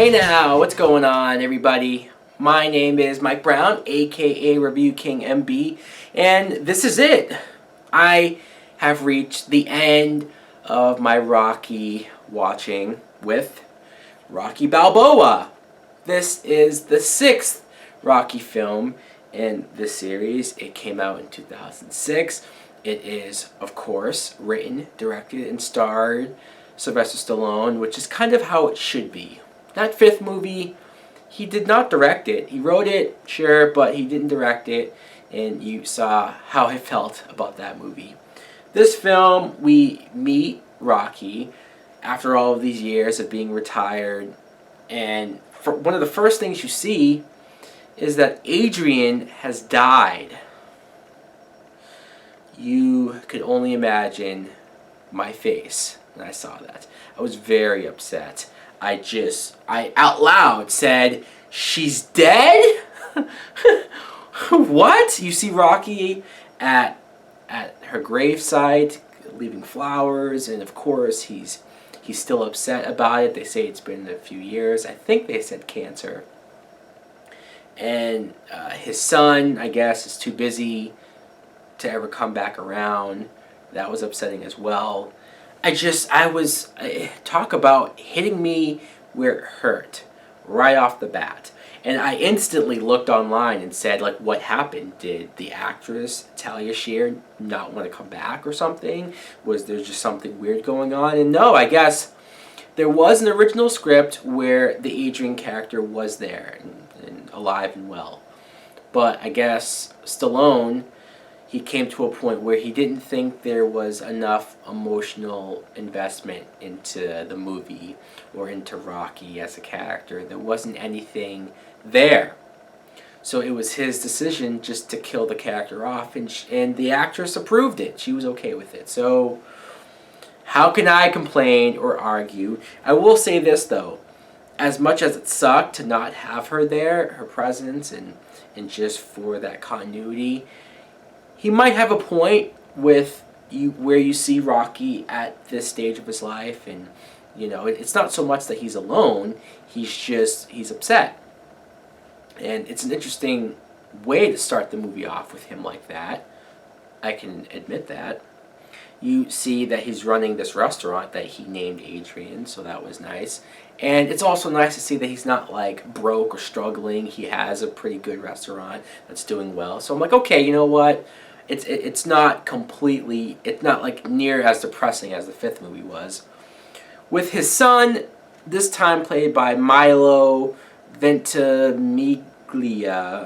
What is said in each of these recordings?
Hey now, what's going on, everybody? My name is Mike Brown, aka ReviewKingMB, and this is it. I have reached the end of my Rocky watching with Rocky Balboa. This is the 6th Rocky film in this series. It came out in 2006. It is, of course, written, directed, and starred Sylvester Stallone, which is kind of how it should be. That 5th movie, he did not direct it. He wrote it, sure, but he didn't direct it, and you saw how I felt about that movie. This film, we meet Rocky after all of these years of being retired, and one of the first things you see is that Adrian has died. You could only imagine my face when I saw that. I was very upset. I out loud said, "She's dead?" What? You see Rocky at her gravesite leaving flowers, and of course he's still upset about it. They say it's been a few years. I think they said cancer. And his son, I guess, is too busy to ever come back around. That was upsetting as well. Talk about hitting me where it hurt right off the bat. And I instantly looked online and said, like, what happened? Did the actress, Talia Shire, not want to come back or something? Was there just something weird going on? And no, I guess there was an original script where the Adrian character was there and alive and well. But I guess Stallone, he came to a point where he didn't think there was enough emotional investment into the movie or into Rocky as a character. There wasn't anything there. So it was his decision just to kill the character off, and the actress approved it. She was okay with it. So how can I complain or argue? I will say this, though. As much as it sucked to not have her there, her presence, and just for that continuity, he might have a point with where you see Rocky at this stage of his life, and it's not so much that he's alone, he's upset. And it's an interesting way to start the movie off with him like that. I can admit that. You see that he's running this restaurant that he named Adrian, so that was nice. And it's also nice to see that he's not like broke or struggling. He has a pretty good restaurant that's doing well. So I'm like, okay, you know what? It's not like near as depressing as the 5th movie was. With his son, this time played by Milo Ventimiglia,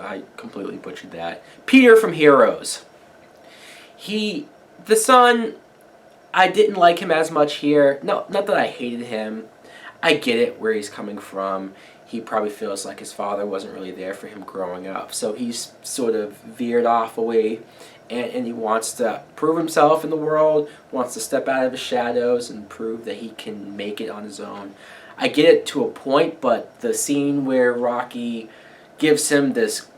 I completely butchered that. Peter from Heroes. The son, I didn't like him as much here. No, not that I hated him. I get it where he's coming from. He probably feels like his father wasn't really there for him growing up. So he's sort of veered off away, and he wants to prove himself in the world, wants to step out of his shadows and prove that he can make it on his own. I get it to a point, but the scene where Rocky gives him this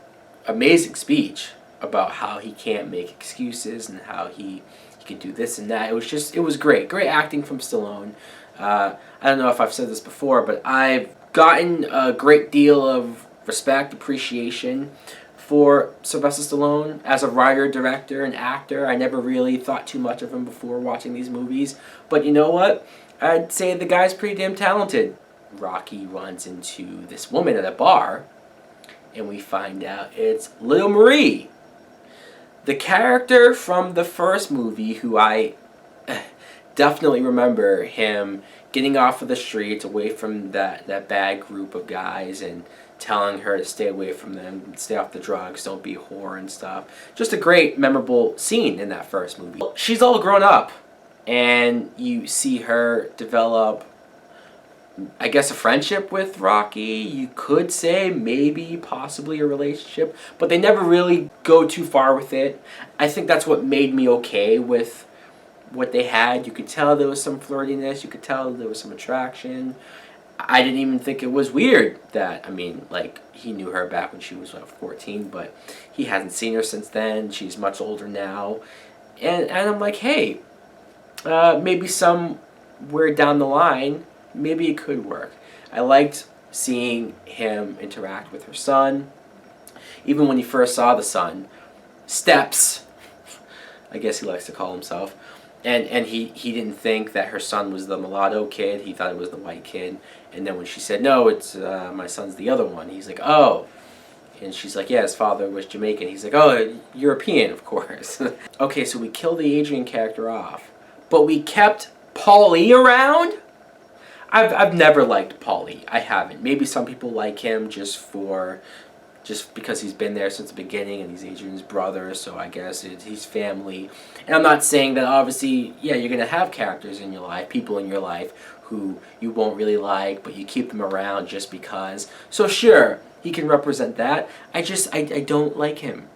amazing speech about how he can't make excuses and how he can do this and that, it was great. Great acting from Stallone. I don't know if I've said this before, but I've gotten a great deal of respect, appreciation for Sylvester Stallone as a writer, director, and actor. I never really thought too much of him before watching these movies. But you know what? I'd say the guy's pretty damn talented. Rocky runs into this woman at a bar, and we find out it's Little Marie. The character from the first movie, who I definitely remember him getting off of the streets, away from that bad group of guys, and telling her to stay away from them, stay off the drugs, don't be a whore and stuff. Just a great, memorable scene in that first movie. She's all grown up, and you see her develop, I guess, a friendship with Rocky. You could say maybe, possibly a relationship, but they never really go too far with it. I think that's what made me okay with what they had. You could tell there was some flirtiness. You could tell there was some attraction. I didn't even think it was weird that, he knew her back when she was 14, but he hasn't seen her since then. She's much older now. And I'm like, hey, maybe somewhere down the line, maybe it could work. I liked seeing him interact with her son. Even when he first saw the son, Steps, I guess he likes to call himself, and he didn't think that her son was the mulatto kid. He thought it was the white kid. And then when she said, no, it's my son's the other one, he's like, oh. And she's like, yeah, his father was Jamaican. He's like, oh, European, of course. Okay, so we killed the Adrian character off, but we kept Paulie around? I've never liked Paulie. I haven't. Maybe some people like him just because he's been there since the beginning and he's Adrian's brother, so I guess he's family. And I'm not saying that obviously, yeah, you're going to have characters in your life, people in your life who you won't really like, but you keep them around just because. So sure, he can represent that. I don't like him.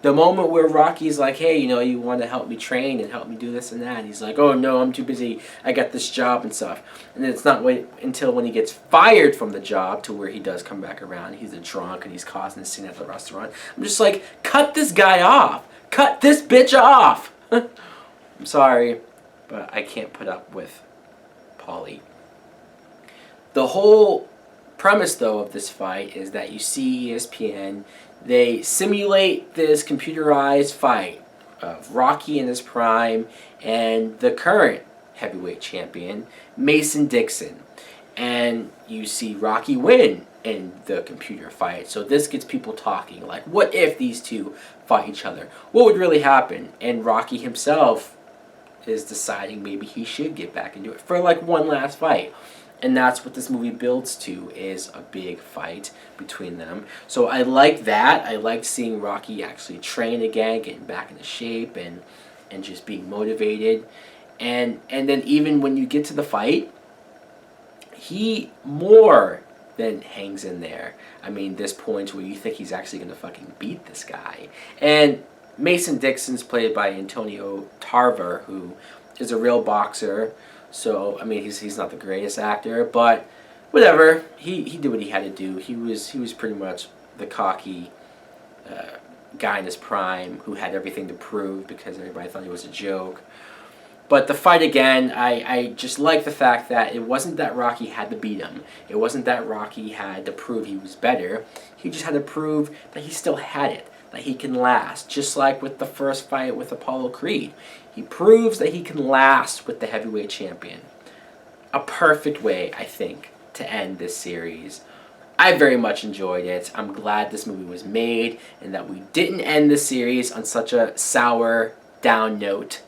The moment where Rocky's like, hey, you want to help me train and help me do this and that, and he's like, oh no, I'm too busy, I got this job and stuff. And then it's not until when he gets fired from the job to where he does come back around. He's a drunk and he's causing a scene at the restaurant. I'm just like, cut this guy off. Cut this bitch off. I'm sorry, but I can't put up with Paulie. The whole premise, though, of this fight is that you see ESPN, they simulate this computerized fight of Rocky in his prime and the current heavyweight champion, Mason Dixon. And you see Rocky win in the computer fight. So this gets people talking, like, what if these two fight each other? What would really happen? And Rocky himself is deciding maybe he should get back into it for like one last fight. And that's what this movie builds to, is a big fight between them. So I like that. I liked seeing Rocky actually train again, getting back into shape and just being motivated. And then even when you get to the fight, he more than hangs in there. I mean, this point where you think he's actually going to fucking beat this guy. And Mason Dixon's played by Antonio Tarver, who is a real boxer. So, I mean, he's not the greatest actor, but whatever. He did what he had to do. He was pretty much the cocky guy in his prime who had everything to prove because everybody thought he was a joke. But the fight again, I just like the fact that it wasn't that Rocky had to beat him. It wasn't that Rocky had to prove he was better. He just had to prove that he still had it, that he can last. Just like with the first fight with Apollo Creed. He proves that he can last with the heavyweight champion. A perfect way, I think, to end this series. I very much enjoyed it. I'm glad this movie was made and that we didn't end the series on such a sour, down note.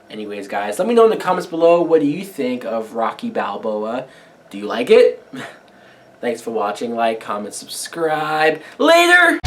Anyways, guys, let me know in the comments below, what do you think of Rocky Balboa? Do you like it? Thanks for watching. Like, comment, subscribe. Later!